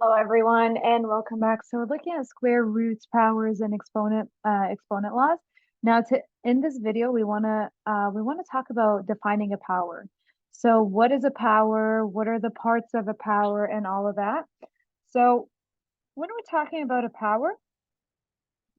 Hello everyone and welcome back. So we're looking at square roots, powers, and exponent laws. Now to in this video we want to talk about defining a power. So what is a power? What are the parts of a power and all of that? So when we're talking about a power,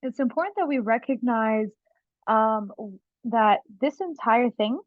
it's important that we recognize um, that this entire thing,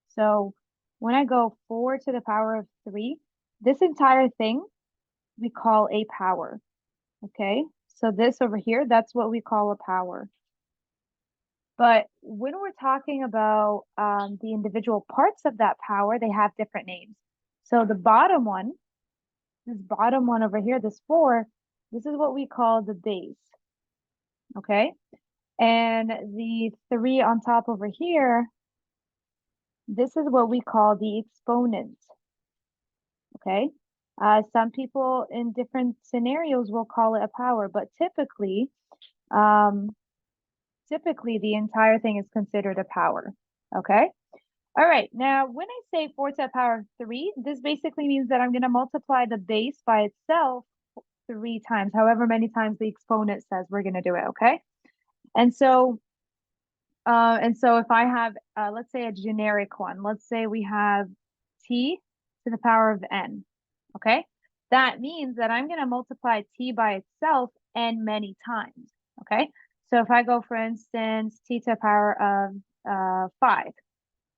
so when I go 4 to the power of 3, this entire thing we call a power. Okay, so this over here, that's what we call a power. But when we're talking about the individual parts of that power, they have different names. So the bottom one, this bottom one over here, this 4, this is what we call the base. Okay, and the 3 on top over here, this is what we call the exponent. Okay, some people in different scenarios will call it a power, but um, typically the entire thing is considered a power. Okay. All right. Now, when I say 4 to the power of 3, this basically means that I'm going to multiply the base by itself 3 times, however many times the exponent says we're going to do it. Okay. And so, if I have, let's say a generic one, let's say we have t to the power of n. Okay. That means that I'm going to multiply t by itself n many times. Okay. So if I go, for instance, t to the power of 5,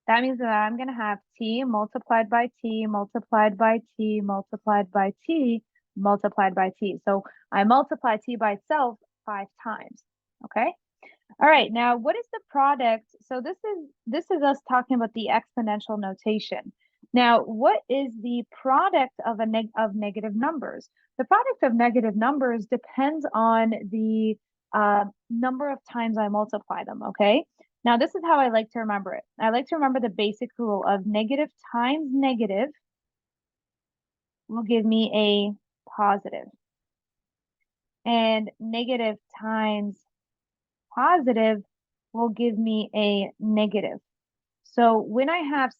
that means that I'm going to have t multiplied by t multiplied by t multiplied by t multiplied by t. So I multiply t by itself 5 times. Okay. All right. Now, what is the product? So this is us talking about the exponential notation. Now, what is the product of of negative numbers? The product of negative numbers depends on the number of times I multiply them. Okay. Now, this is how I like to remember it. I like to remember the basic rule of negative times negative will give me a positive, and negative times positive will give me a negative. So when I have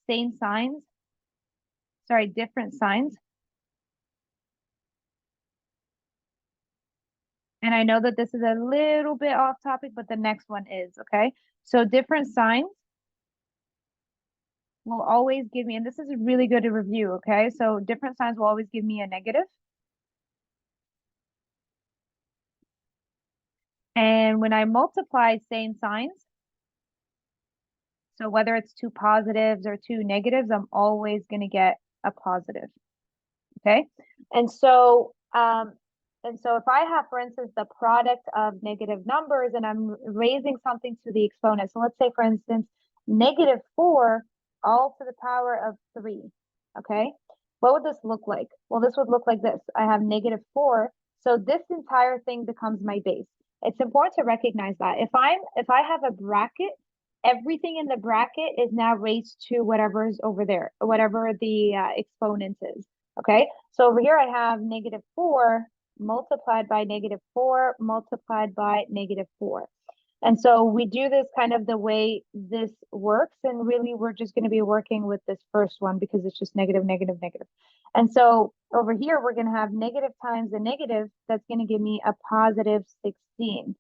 different signs, and I know that this is a little bit off topic, but the next one is, okay? So different signs will always give me, and this is really good to review, okay? So different signs will always give me a negative. And when I multiply same signs, so whether it's two positives or two negatives, I'm always going to get a positive. Okay. And so, um, if I have, for instance, the product of negative numbers and I'm raising something to the exponent. So let's say, for instance, -4 all to the power of 3. Okay. What would this look like? Well, this would look like this. I have -4. So this entire thing becomes my base. It's important to recognize that if I have a bracket, everything in the bracket is now raised to whatever's over there, whatever the exponent is. Okay, so over here I have -4 multiplied by -4 multiplied by -4. And so we do this kind of the way this works. And really, we're just going to be working with this first one because it's just negative, negative, negative. And so over here, we're going to have negative times a negative. That's going to give me a positive 16.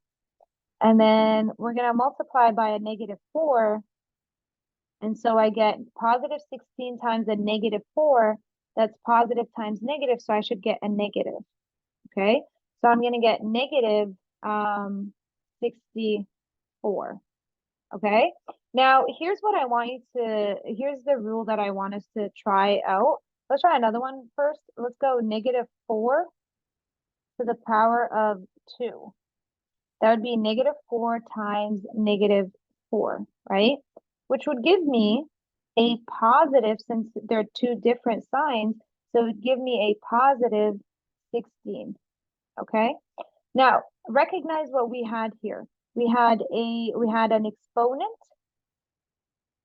And then we're going to multiply by a -4. And so I get positive 16 times a -4. That's positive times negative. So I should get a negative. Okay. So I'm going to get negative 64. Okay. Now, here's the rule that I want us to try out. Let's try another one first. Let's go -4 to the power of 2. That would be -4 times -4, right? Which would give me a positive, since they're two different signs. So it would give me a positive 16. Okay. Now recognize what we had here. We had an exponent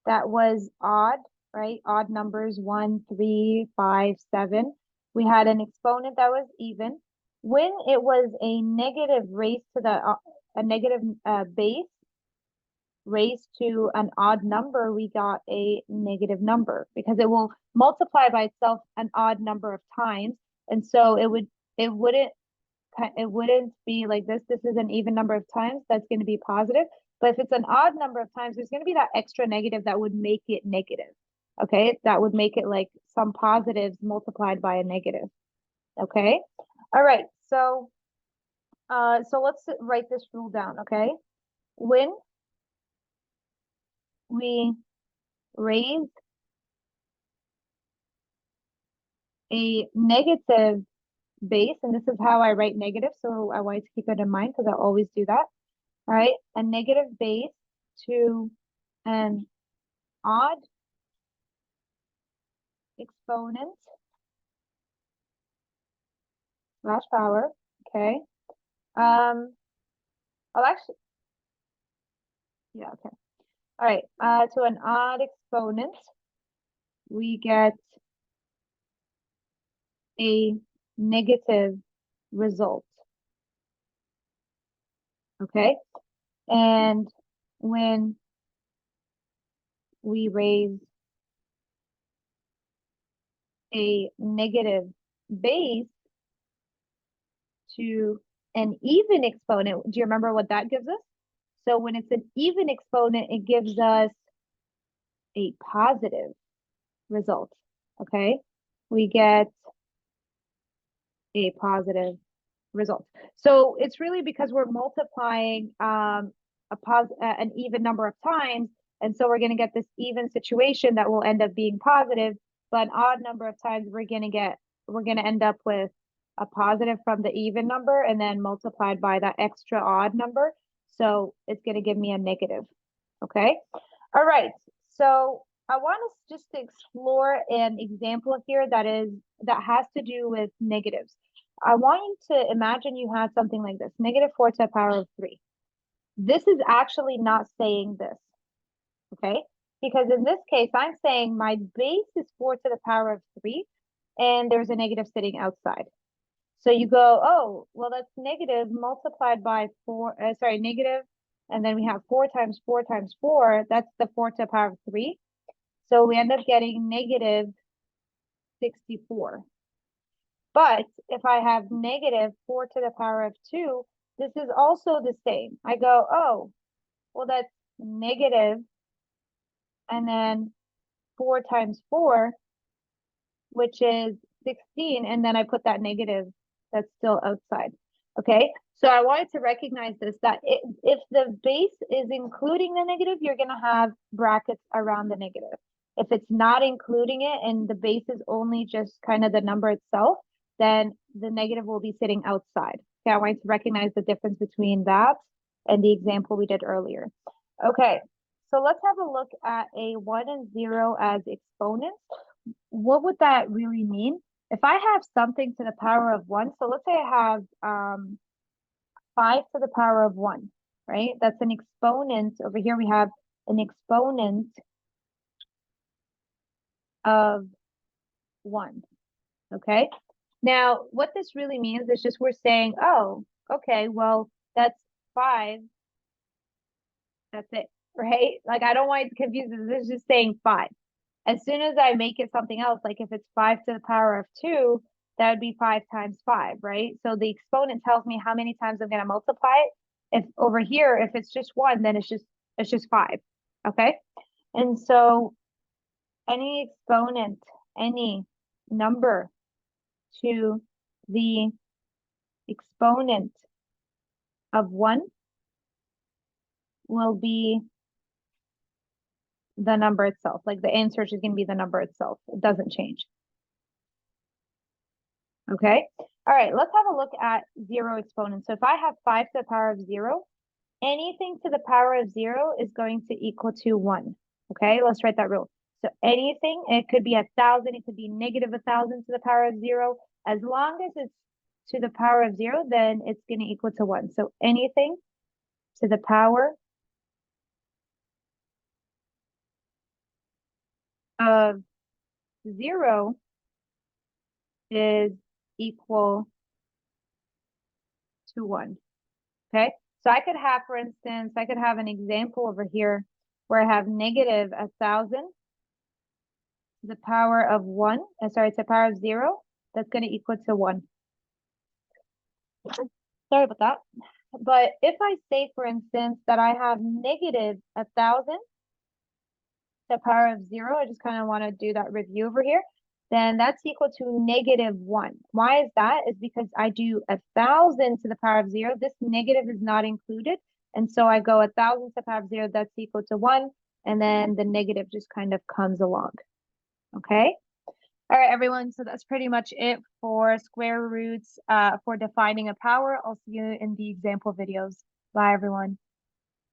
that was odd, right? Odd numbers, 1, 3, 5, 7. We had an exponent that was even. When it was a negative raised to a negative base raised to an odd number, we got a negative number because it will multiply by itself an odd number of times. And so it would it wouldn't be like this. This is an even number of times. That's going to be positive. But if it's an odd number of times, there's going to be that extra negative that would make it negative. Okay, that would make it like some positives multiplied by a negative. Okay, all right. So let's write this rule down. Okay, when we raise a negative base, and this is how I write negative, so I want you to keep it in mind because I always do that. All right, a negative base to an odd exponent slash power. Okay. I'll actually, yeah, okay. All right, to an odd exponent, we get a negative result. Okay, and when we raise a negative base to an even exponent, do you remember what that gives us? So when it's an even exponent, it gives us a positive result. Okay, we get a positive result. So it's really because we're multiplying an even number of times, and so we're going to get this even situation that will end up being positive. But an odd number of times, we're going to end up with a positive from the even number, and then multiplied by that extra odd number. So it's going to give me a negative. Okay. All right. So I want us just to explore an example here that has to do with negatives. I want you to imagine you had something like this, -4 to the power of 3. This is actually not saying this, okay? Because in this case, I'm saying my base is 4 to the power of 3, and there's a negative sitting outside. So you go, oh, well, that's negative multiplied by 4, negative, and then we have 4 times 4 times 4, that's the 4 to the power of 3. So we end up getting negative 64. But if I have -4 to the power of 2, this is also the same. I go, oh, well, that's negative, and then 4 times 4, which is 16, and then I put that negative that's still outside. Okay, so I wanted to recognize this, that if the base is including the negative, you're going to have brackets around the negative. If it's not including it and the base is only just kind of the number itself, then the negative will be sitting outside. Okay, I wanted to recognize the difference between that and the example we did earlier. Okay, so let's have a look at a 1 and 0 as exponents. What would that really mean? If I have something to the power of 1, so let's say I have 5 to the power of 1, right? That's an exponent. Over here we have an exponent of 1, okay? Now, what this really means is just we're saying, oh, okay, well, that's 5. That's it, right? Like, I don't want you to confuse this. This is just saying 5. As soon as I make it something else, like if it's 5 to the power of 2, that would be 5 times 5, right? So the exponent tells me how many times I'm going to multiply it. If over here, if it's just 1, then it's just 5, okay? And so any exponent, any number to the exponent of 1 will be the number itself. Like the answer is going to be the number itself. It doesn't change. Okay. All right. Let's have a look at 0 exponents. So if I have 5 to the power of 0, anything to the power of 0 is going to equal to 1. Okay. Let's write that rule. So anything, it could be 1,000, it could be -1,000 to the power of 0. As long as it's to the power of 0, then it's going to equal to 1. So anything to the power of 0 is equal to 1. Okay, so I could have, for instance, I could have an example over here where I have -1,000 to the power of 1, to the power of 0, that's going to equal to 1. Sorry about that. But if I say, for instance, that I have negative 1,000 to the power of 0, I just kind of want to do that review over here, then that's equal to negative 1. Why is that? Is because I do 1,000 to the power of 0. This negative is not included. And so I go 1,000 to the power of 0, that's equal to 1. And then the negative just kind of comes along. Okay? All right, everyone. So that's pretty much it for square roots for defining a power. I'll see you in the example videos. Bye, everyone.